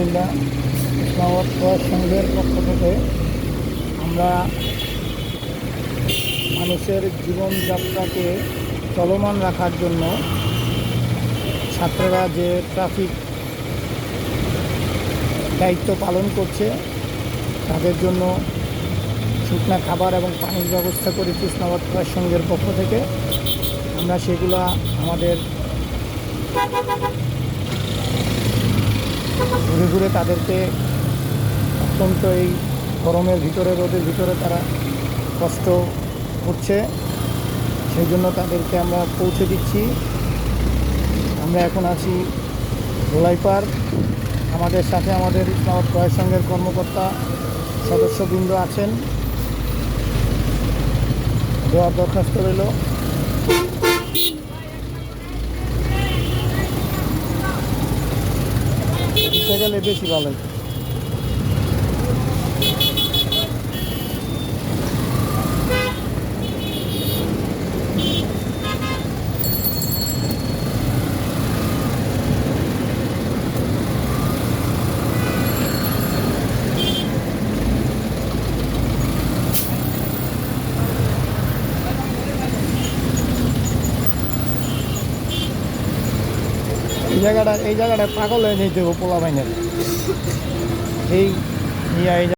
আলহামদুলিল্লাহ, ইসলামাবাদ প্রয়াস সংঘের পক্ষ থেকে আমরা মানুষের জীবনযাত্রাকে চলমান রাখার জন্য ছাত্ররা যে ট্রাফিক দায়িত্ব পালন করছে তাদের জন্য শুকনা খাবার এবং পানির ব্যবস্থা করেছি ইসলামাবাদ প্রয়াস সংঘের পক্ষ থেকে। আমরা সেগুলো আমাদের ঘুরে ঘুরে তাদেরকে অত্যন্ত এই গরমের ভিতরে, রোদের ভিতরে তারা কষ্ট করছে, সেই জন্য তাদেরকে আমরা পৌঁছে দিচ্ছি। আমরা এখন আছি ধোলাই পার্ক। আমাদের সাথে আমাদের ইসলামাবাদ প্রয়াস সংঘের কর্মকর্তা সদস্যবৃন্দ আছেন। দেওয়ার দরখাস্ত রইল। দিতে গেলে বেশি ভালো। এই জায়গাটা পাগল হয়ে যেতে হবে পোলা বাইনের এই নিয়ে